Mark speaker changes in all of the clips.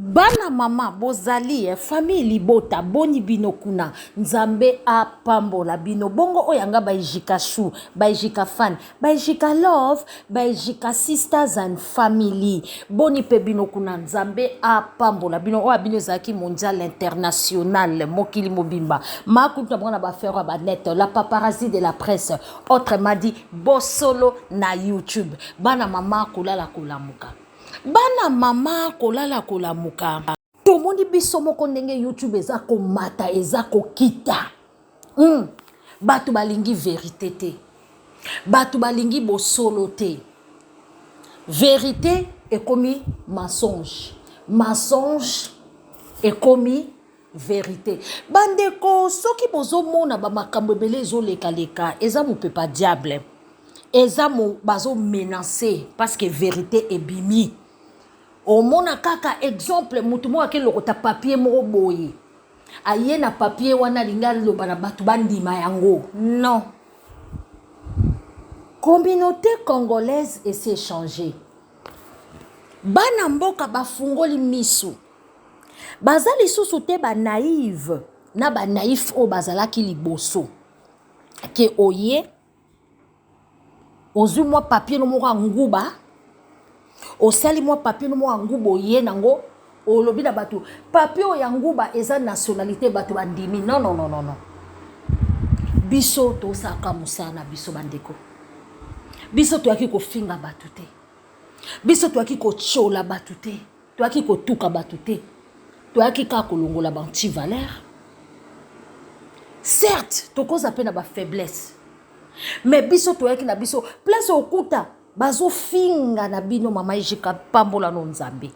Speaker 1: Bana mama bozali famille libota boni bino kuna nzambe apambola bino bongo oyanga baijika chou baijika fan baijika love baijika sisters and family boni pe bino kuna nzambe apambola bino oya bino zaki mondial international mokili mobimba makuta mwana ba faire ba net la paparazzi de la presse autrement dit bosolo na YouTube bana mama kolala kolamuka bana mama kolala kolamuka tomoni biso moko ndenge YouTube eza komata eza kokita batu balingi vérité te batu balingi bosolo te vérité ekomi mensonge mensonge ekomi vérité bandeko soki bozomona bamakambo ebele ezoleka eza mopepa diable eza bazo menacer parce que vérité ebimi omona kaka exemple mutu mo akelokota papier moko boye aye na papier wana linga loba na batu bandima yango non communauté congolaise essaie changer bana mboka bafungoli misu bazali susu te ba naïve na ba naïf o bazalaki liboso ke oye ozwi mwa papier no moko nguba osali mwa papier no moko nguba oye nango olobi na bato papier ya nguba eza nationalité bato bandimi non biso tosaka musana biso bandeko biso toyaki kofinga bato te biso toyaki kochola bato te toyaki kotuka bato te toyaki kaka kolongola banti valeur certes tokoza pe na ba faiblesse mais biso toyaki na biso place okuta bazo finga na bino mama ijika pambola no nzambe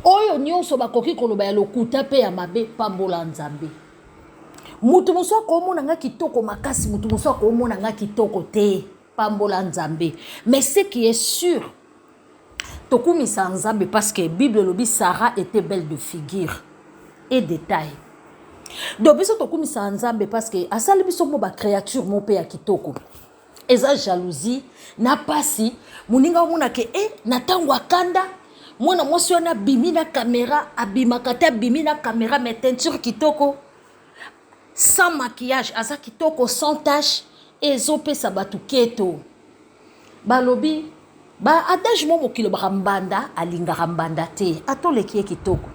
Speaker 1: oyo nyonso bakoki koloba ya lokuta pe ya mabe pambola nzambe mutu muso komona nga kitoko makasi mutu muso komona nga kitoko te pambola nzambe mais ce qui est sûr tokumisa nzambe parce que Bible lobi Sarah était belle de figure et de taille donc biso tokumisa nzambe parce que asali biso mo ba créature mo pe ya kitoko eza jalousie na pasi muninga mona ke na tango akanda mwana mwasi wana bimi na caméra abimaka te bimi na caméra mais teinture kitoko sans maquillage aza kitoko sans tache ezopesa batu keto balobi ba adage mo mokilo bakambanda alingaka mbanda te atoleki kitoko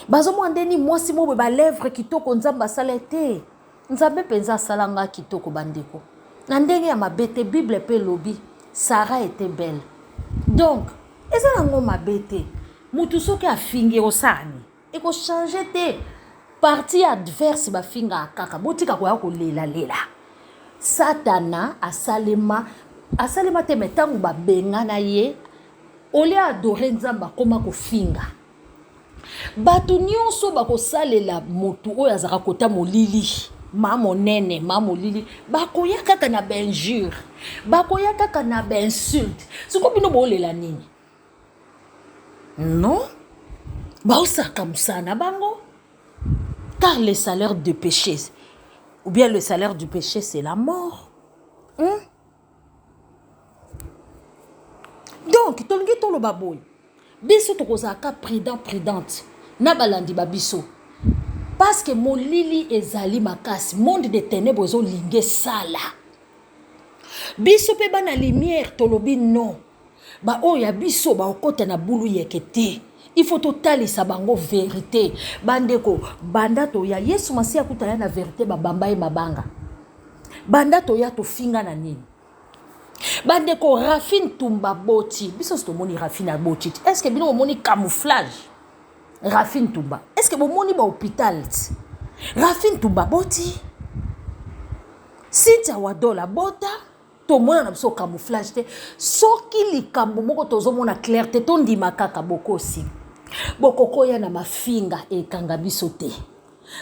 Speaker 1: bazo mwandeni mwasi mo ba lèvre kitoko nzamba sala te nzambe penza salanga kitoko bandeko na ndenge ya mabete Bible pe lobi Sarah était belle donc eza nango mabete mutu soki afingi osani eko changer te partie adverse bafinga kaka botika koya kolela lela satana asalema te metango babenga na ye ole adorer nzamba koma kofinga batu nyonso bakosalela mutu oyo azaka kota molili mamo nene mamo lili bakoya kaka na benjure bakoya kaka na insulte siko bino bolela nini non baosaka musana bango car le salaire du péché ou bien le salaire du péché c'est la mort donc tolingi toloba boy biso tokozaka prudente na balandi babiso parce que molili ezali makasi monde de ténèbres ezo linge sala biso pe bana lumière tolobi non ba oya biso ba okota na bulu yekete il faut totalisa bango vérité bandeko banda to ya Yesu Masiya kutaya na vérité babamba e mabanga banda to ya to finga na nini bandeko Rafine Tumba Boti biso sto moni Rafine Boti est-ce que bino moni camouflage Rafine Tumba est-ce que vous moni ba hôpital Rafine Tumba Boti Cynthia Wadola Bota to mona na biso camouflage te soki likambo moko tozo mona clair te to ndima kaka bokosi bokoko ya na mafinga ekanga biso te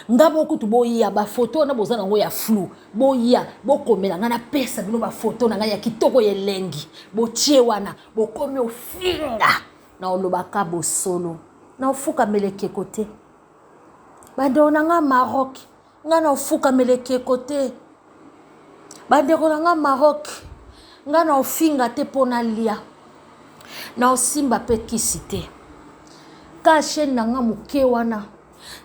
Speaker 1: ngabo kutu boya ba photo na bozana ngo ya flou boya bokomela ngana pesa bino ba photo na ngaya kitoko yelengi botie wana bokomi ofinga na olobaka bosolo na ofuka meleke kote bande nga Maroc nga na ofuka meleke kote bande nga Maroc nga na ofinga te pona lia na osimba pe kisite ka chaîne nanga muke wana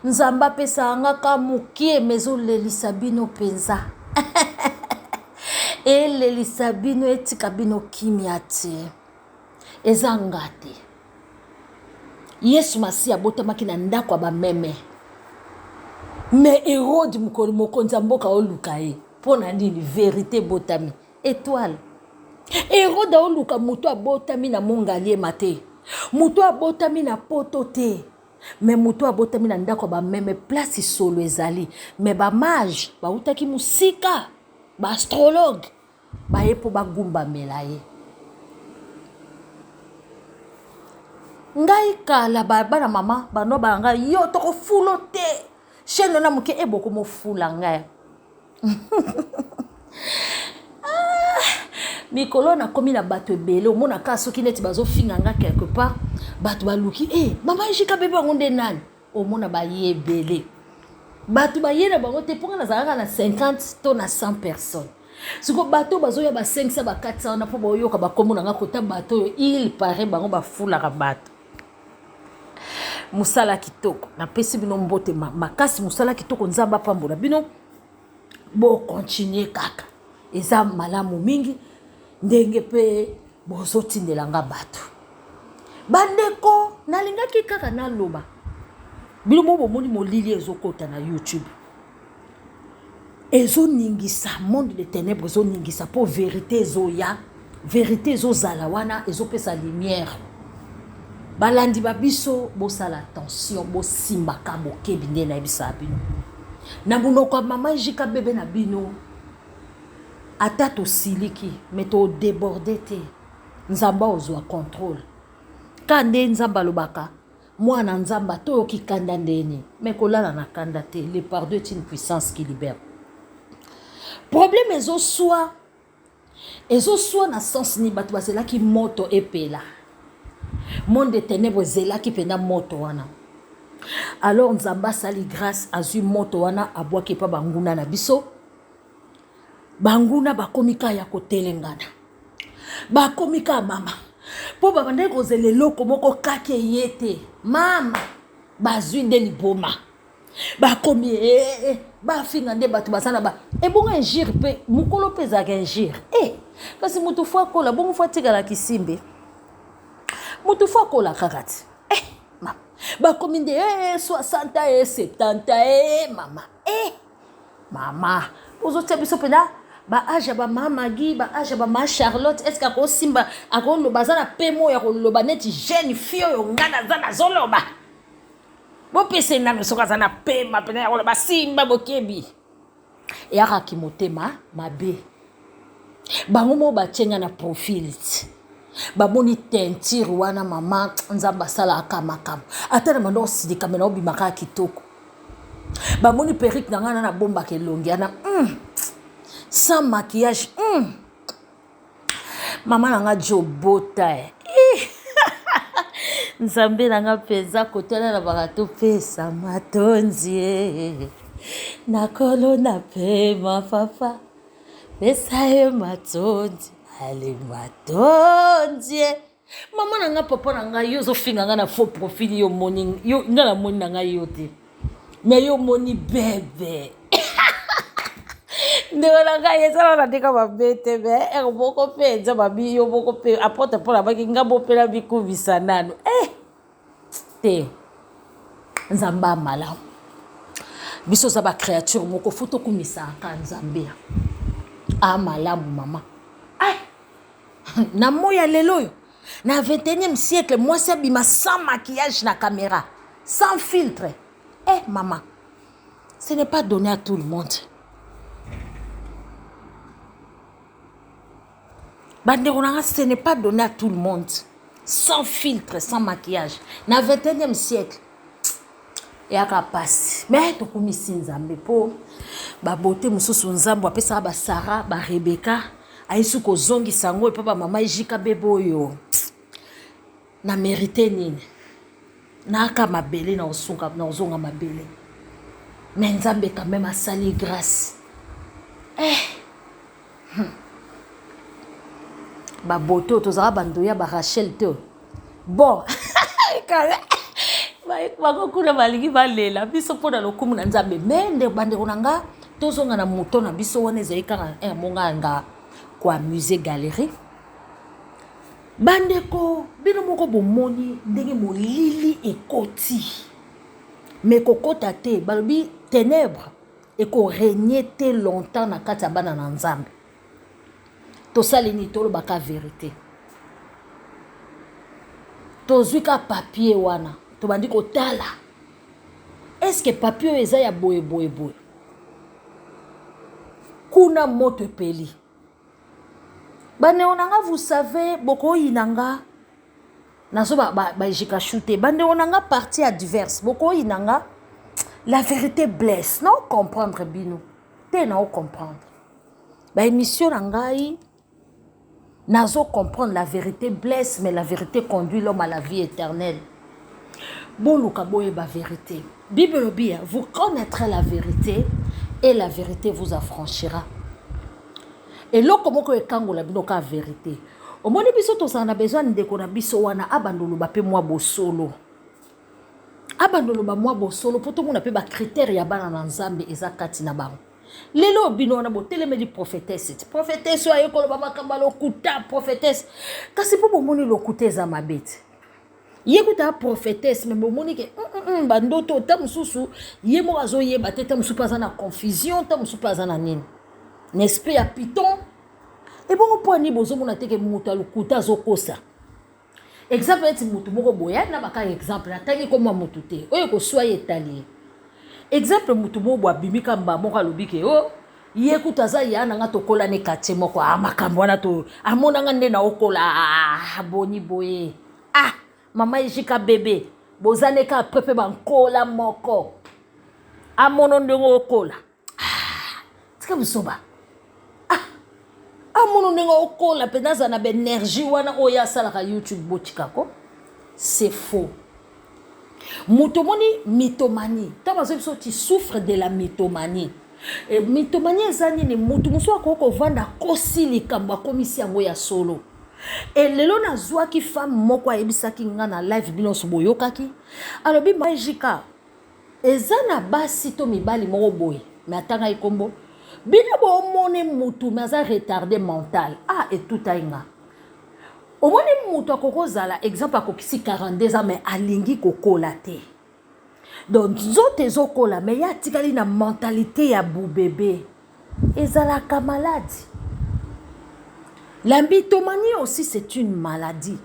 Speaker 1: nzamba pesa anga ka muke mezo lelisa bino penza elelisa bino etika bino kimia te eza ngate Yesu masi abotamaki na ndako ba meme mais Hérode mokonzi mboka oluka ye pona nini vérité botami étoile Hérode oluka muto abotami na mongalie mate muto abotami na poto te mais muto abotami na ndako ba meme place solo ezali mais ba mage ba utaki musika ba astrologue ba yepo ba gumba melaye ngai kala bana mama bano banga yo toko fulo te cheno na muke eboko mo fula ngai mikolo na komi na bato ebele omona ka soki neti bazofinga nga quelque part bato baluki mama Ejika bebe bango nde nani omona baye ebele bato baye na bango te mponga nazalaka na 50 to na 100 personnes siko bato bazoya ba 500 ba 400 wana mpo bayoka bakomona nga kota bato oyo il paraît bango bafulaka bato musala kitoko na pesi bino mbote makasi musala kitoko nzamba pambola bino bo continuer kaka eza malamu mingi ndenge pe bozotindelanga bato bandeko nalingaki kaka naloba bino bomoni molili ezokota na YouTube ezoningisa monde de ténèbres ezoningisa po vérité ezoya vérité ezozala wana ezopesa lumière balandi babiso bosala attention bosimbaka bokebi nde na yebisa bino na monoko mama Ejika bebe na bino ata tosiliki me todeborde te nzamba ozwa contrôle ka nde nzamba alobaka mwana nzamba toyoki kanda ndeni me kolala na kanda te le pardon est une puissance qui libère problème ezoswa na sens ni bato bazelaki moto epela monde de ténèbres zelaki pena moto wana alors nzamba sali grâce azui moto wana abwaki pa banguna na biso banguna bakomika ya kotelengana bakomika mama po babandaki kozela eloko moko kaki eyete mama bazwi nde liboma bakomi bafinga nde bato bazana ba ebonga injire mpe mokolo mpe ezalaka injire kasi mutu fo akola bongo fo atikala kisimbe mutu fo akola kaka ti mama bakomi nde 60 70 mama mama ozotia biso mpena baage ya bamamagi baage ya bama Charlotte eske akosimba akoloba aza na pe mo ya koloba neti jeune fille oyo nga naza nazoloba bopesa nano soki aza na pema pena ya koloba simba bokebi eyakaki motema mabe bango mo batienga na profil ti bamoni teinture wana mama nzamba asalaka makambo ata na manda osilika mena obimaka kitoko bamoni perruque na ngana na bombaka elongi ana sans maquillage mama nanga jobota nzambe nanga peza kotala na bakato pesa matonzi nakolo na pema papa pesa ye matonzi ale matonzi mama nanga papa nanga yo zofinga nga na faux profil yo moni yo nga na moni nanga yo te mais yo moni bebe ndolanga yesala na tika babete be boko penza babi yo boko pe apote pola baki ngabo pela bikubisa nano te nzamba malamu biso za ba créature moko futo kumisa ka nzambia malamu mama na moya lelo yo na 21e siècle moi c'est bima sans maquillage na caméra sans filtre maman ce n'est pas donné à tout le monde. Banderonanga, ce n'est pas donné à tout le monde. Sans filtre, sans maquillage. Dans le 21e siècle, il y a passe. Mais tu peux nzambe po ba beauté mususu nzambo apesa ba Sarah, ba Rebecca, aisu ko zongi sango et papa mama Ejika bebo yo. Na mérité nini? Na ka mabele na osunga na ozonga mabele. Mais nzambe quand même a sali grâce. Ba boto tozala bandoya ba Rachel te bon bakokuna balingi balela biso mpona lokumu na nzambe me nde bandeko na nga tozonga na moto na biso wana ezali kaka monganga koamuse galerie bandeko bino moko bomoni ndenge molili ekoti me kokota te balobi ténèbre ekorenie te longtemps na kati ya bana na nzambe tosali nini tolobaka vérité tozwi ka papier wana tobandi kotala est-ce que papier oyo eza ya boye kuna moto epeli bandeko na nga vous savez bokoyina nga nazo baejika shute bandeko na nga parti adverse bokoyina nga la vérité blesse na comprendre bino te na comprendre baémission na ngai nazo comprendre la vérité blesse mais la vérité conduit l'homme à la vie éternelle boluka boyeba vérité Bible lobi vous connaîtrez la vérité et la vérité vous affranchira et loko moko ekangola bino ka vérité omoni biso tozala na besoin ndeko na biso wana abandolo ba pe mwa bosolo abandolo ba mwa bosolo po tomona pe ba critère ya bana na nzambe eza kati na bango lelo bino wana boteleme di prophétesse ayo koloba makamba lokuta prophétesse kasi po bomoni lokuta eza mabete yekuta prophétesse mais bomoni ke bandoto ta mususu ye mo azoyeba te ta mususu paza na confusion ta mususu paza na nini n'est-ce pas ya piton et bon po ni bozomona te ke muta lokuta zokosa exemple eti mutu moko boya na baka exemple atangi ko mutu te oyo ko soye etali exemple mutu moko abimika mbamoko alobi ke o ye kutaza ya nanga tokola ne kate moko makambo wana to amona nga nde na okola boni boye mama ejika bébé bozane ka pepe bankola moko amono ndongo okola tika bisoba amono ndongo okola penaza na énergie wana oya salaka YouTube botikako c'est faux Mythomanie, mythomanie. Tu souffres de la mythomanie. Et mythomanie ezani ni mutu muso akoko vanda kosi likamba komisi yango ya solo. Et lelo na zwa ki femme moko ayebisaki nga na live binoso boyokaki. Alobi majika ezana basi to mibali moko boye. Mais atanga ikombo. Bino bo mone mutu maza retardé mental. Et tout ainga. Au moins mutu akokozala exemple akokisi 42 ans mais alingi kokola te. Donc zote zokola mais ya tikali na mentalité ya bou bébé. Ezalaka maladie. La mythomanie aussi c'est une maladie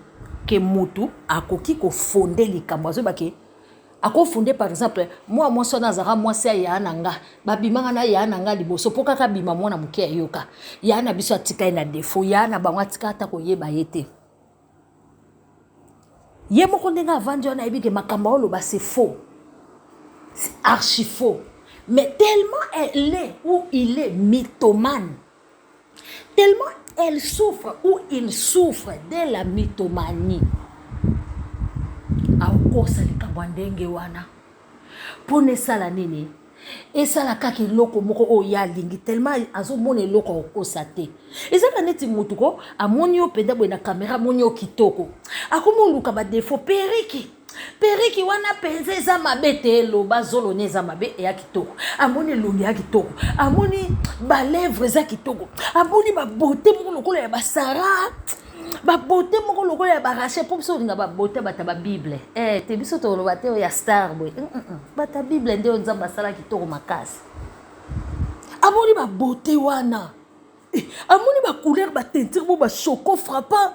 Speaker 1: que mutu akoki ko fonder likambo zo bake. Ako fondé par exemple moi sona zara moi c'est ya nanga babimanga na ya nanga liboso poka ka bima mwana muke yoka ya na biso atika na défaut ya na bangwa tika ata ko yeba yete. Ye moko ndenga avandi na yebi ke makamba oloba c'est faux. C'est archi faux. Mais tellement elle est ou il est mythomane. Tellement elle souffre ou il souffre de la mythomanie. Aokosa likabwandenge wana. Pone sala nini? Esala kaki loko moko o ya lingi tellement azo mone loko okosa te. Ezaka neti mutuko amoni yo penda bwe na kamera moni yo kitoko. Akomo luka ba défaut periki wana penze za mabete lo bazolo neza mabe ya kitoko. Amoni longi ya kitoko. Amoni ba lèvres za kitoko. Amoni ba beauté moko lokola ya basara. Ba beauté moko lokola ya barache pour biso nga ba beauté bata ba Bible. Te biso to lo bate ya star boy. Bata Bible nde onzamba sala kitoko makasi. Amoni ba beauté wana. Amoni ba couleur ba teinture bo ba choco frappant.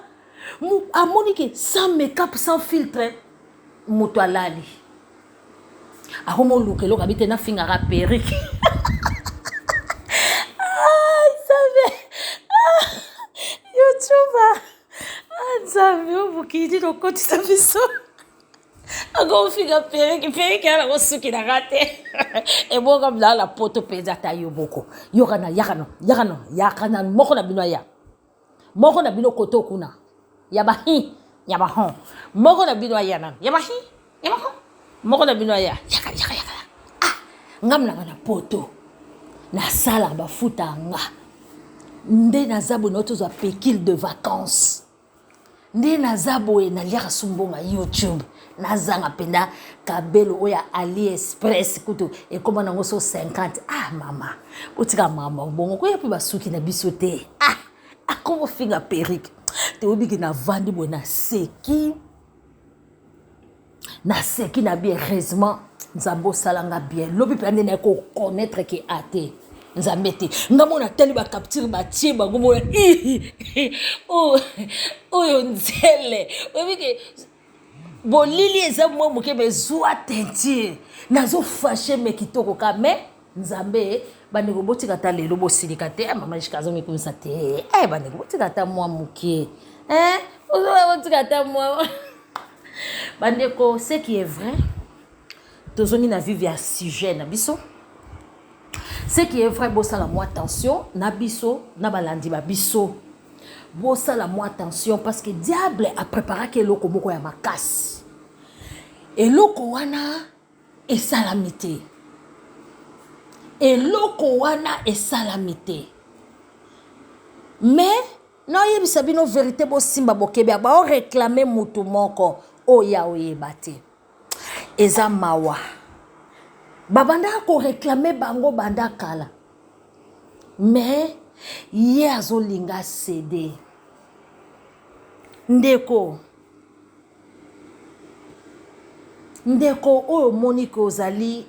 Speaker 1: Amoni ke sans make-up sans filtre. Mutu alali. Akomo lukelo kabite na finga ra perruque. YouTuber. Nzambe obukidi lokoti sa biso. Ako figa perruque ala kosuki na rate. Eboka bla la poto peza ta yoboko. Yakana moko na bino ya. Moko na bino koto kuna. Yabahi. Moko na bino ya na. Yabahi. Moko na bino ya. Yaka. Ngamna na poto. Na sala ba futa nga. Nde na zabu noto za pekil de vacances. nde naza boye naliaka sumbonga YouTube nazanga penda kabelo oya AliExpress kutu ekoma nango so 50 mama otika mama bongo ko yapi basuki na biso te akomo finga perike te obiki na vandi boye na seki na bien heureusement nzambo salanga bien lobi pe ndene ko connaître que ate nzambe te ngamona tali ba capture ba tie bango mona oyo nzele obiki bolili eza mwa moke bezwa teinture nazo fâché me kitoko ka me nzambe bandeko botika ta lelo bosilika te mama jikazo mikumisa te bandeko botika ta mwa moke botika ta mwa bandeko ce qui est vrai tozongi na vivre ya sujet na biso ce qui est vrai bosala moi attention na biso na balandi ba biso bosala moi attention parce que diable a préparé que eloko moko ya makasi eloko wana esalami te mais naoyebisa bino vérité bosimba bokebia baoreklame mutu moko oya oyeba te eza mawa babanda koreklame bango banda kala mais ye azolinga cede ndeko oyo monique ozali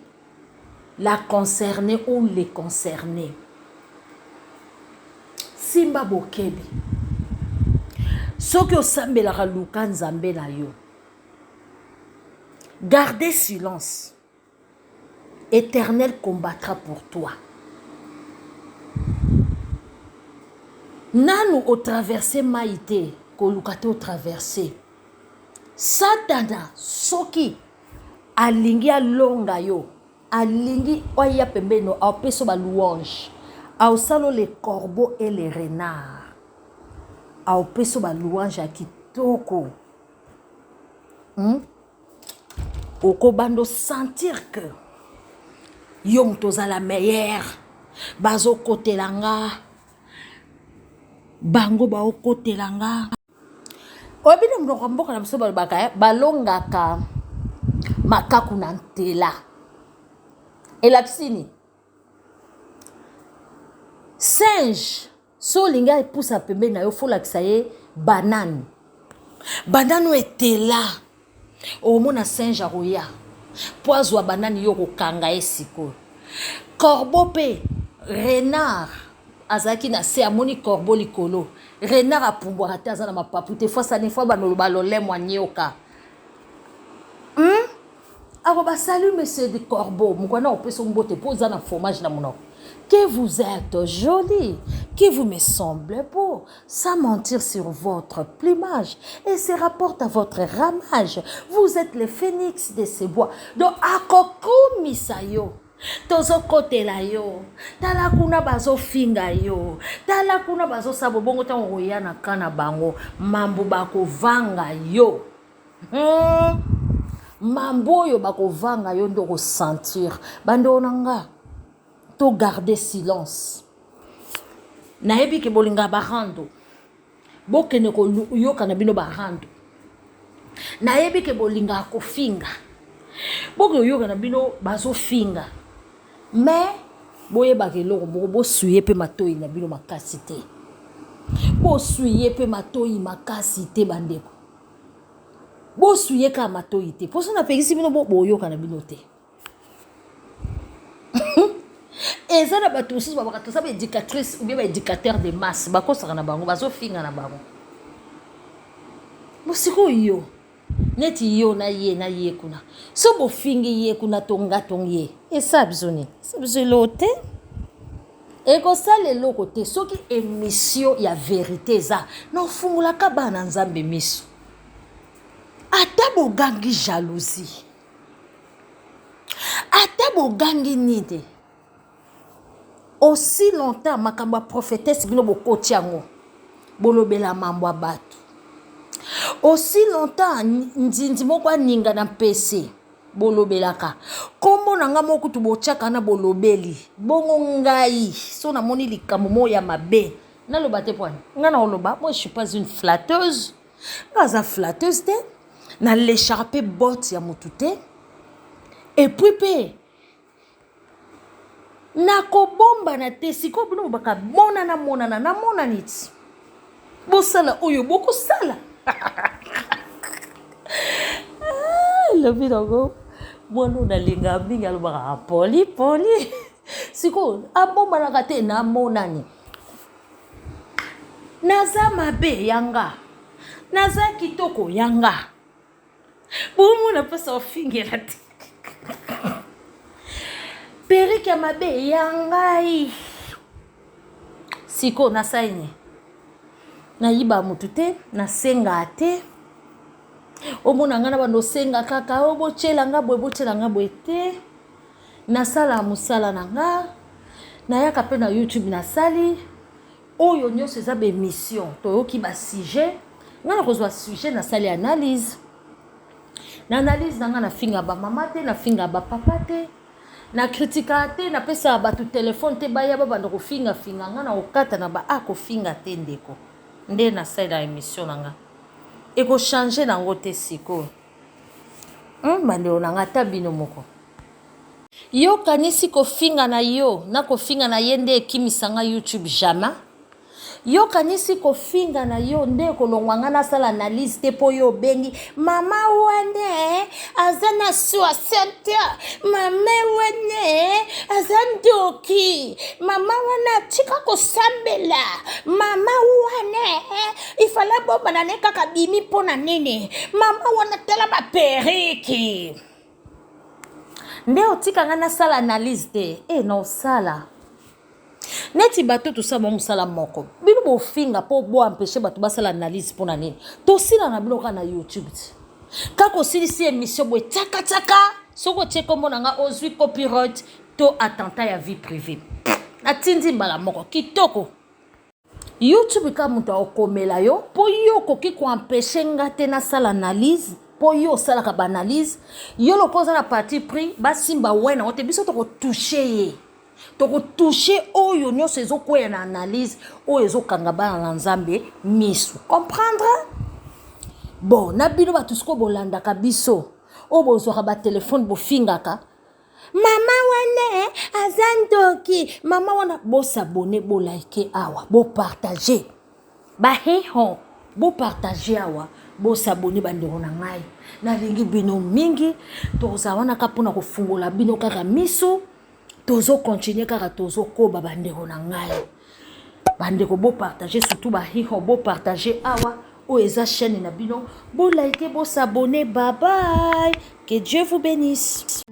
Speaker 1: la concernée ou les concernés simba bokebi soki osambelaka luka nzambe na yo gardez silence Éternel combattra pour toi. Nanu au traversé maïté, kolukate au traversé. Satana soki alingi alonga yo, alingi oya pembeno, au peso ba louange, au salo les corbeaux et les renards, au peso ba louange à kitoko. Oko bando sentir que yom toza la meilleure, bazo kote langa, bango ba kote langa. Obine mdoko mboka na mso balobaka balongaka makaku na ntela. Elakisini singe so linga epusa pembe na yo folakisa ye banane. Banane etela. Omona singe aroya. Poazwa banane yo kokanga esiko. Corbeau pe renard azaki na se amoni corbeau likolo. Renard apumbwaka te aza na mapapu te fois ça ne fois banoloba lolemo anyoka. Abo ba salut monsieur de corbeau, mukwana opeso mbote poza na fromage na monoko. Que vous êtes joli, que vous me semblez beau, sans mentir sur votre plumage et se rapporte à votre ramage. Vous êtes le phénix de ces bois. Donc akoko misayo. Tozo kote la yo, tala kuna bazo finga yo, tala kuna bazo sabo bongo tango roya na kana bango, mambo bako vanga yo. Mambo yo bako vanga yo ndo ressentir. Bando nanga, to garder silence. Naebi ke bolinga barando, boke neko yo kanabino barando. Naebi ke bolinga ko finga, boke yo kanabino bazo finga. Mais boye bakelo bo suye pe matoi na bino makasi te. Bo suye pe matoi makasi te bandeko. Bo suye ka matoi te. Poso na pekisi bino bo yoka na bino te. Eza na bato aussi babaka ça ba éducatrice ou bien ba éducateur de masse bako saka na bango bazo finga na bango. Bo siko yo. Neti yo na ye kuna. So bo fingi ye kuna tonga tonye. Et ça bizoni. Ça bizote. Et ko sale lo côté soki émission ya vérité za. No fungula ka bana nzambe miso. Ata bo gangi jalousie. Ata bo gangi nide. Aussi longtemps makamba prophétesse bino bo kotiango. Bolobela mambo abatu. Aussi longtemps nzinzi moko aninga na PC bolobelaka kombo nanga moko tubochaka na bolobeli bongo ngai so na moni likambo mo ya mabe na loba te pwana nga na oloba moi je suis pas une flatteuse Naza flatteuse te. Na l'écharpe botte ya mutu te. Et puis pe. Na kobomba na te. Siko bino baka monana niti. Bosala oyo boko sala. Le bidogo. Mwana na linga mingi alobaka poli. Siko abomba na kate na monani. Naza mabe yanga. Naza kitoko yanga. Bomo na pesa ofingela te. Perike ya mabe yangai. Siko nasaini. Na yiba mutu te, na senga te. Omona ngana bando senga kaka, bochela nga boye te. Nasala musala nanga. Na yaka pe na YouTube nasali. Oyo nyonso eza be mission. Toyoki ba sujet. Ngana kozwa sujet nasali analyse. Na analyse nanga na finga ba mama te, na finga ba papa te. Na kritika te, na pesa ba tu téléphone te baya ba bando ko finga ngana okata na ba ako finga te ndeko. Nde na side ya émission nanga. Eko changer nango te siko. Bandeo nanga tabino moko. Yo kanisi ko finga na yo, na ko finga na yende ekimisanga YouTube jamais. Yo kanisi ko finga na yo nde ko longwanga na sala analyse te po yo bengi mama wane azana 60 mama wane azandoki mama wana tika ko sambela mama wane ifala bomba na neka kabimi pona nini mama wana tala ba periki nde otika ngana sala analyse te no sala neti bato to sa musala moko bino bo finga po bo empêcher bato basala analyse pona nini to sila na bino na YouTube kako sili si émission bo taka soko tcheko monanga ozwi copyright to attentat ya vie privée atindi mbala moko kitoko YouTube ka muto okomela yo po yo koki ko empêcher ngate na sala analyse po yo sala ka analyse yo lokoza na parti pris basimba wena ote biso to ko toucher ye toko toucher oyo nyonso ezokwea na analyse oyo ezokanga bana na nzambe miso comprendre bon na bino batusiko bolandaka biso o bozwaka ba telefone bofingaka mama wane azandoki mama wana bosabone bolike awa bopartage baheho bopartage awa bosabone bandeko na ngai nalingi bino mingi tozawana kapona kofungola bino kaka miso tozo continuer kaka tozo koba bandeko na ngai bandeko bo partager surtout ba hiho bo partager awa o eza chaîne na bino bo like bo s'abonner bye bye que Dieu vous bénisse.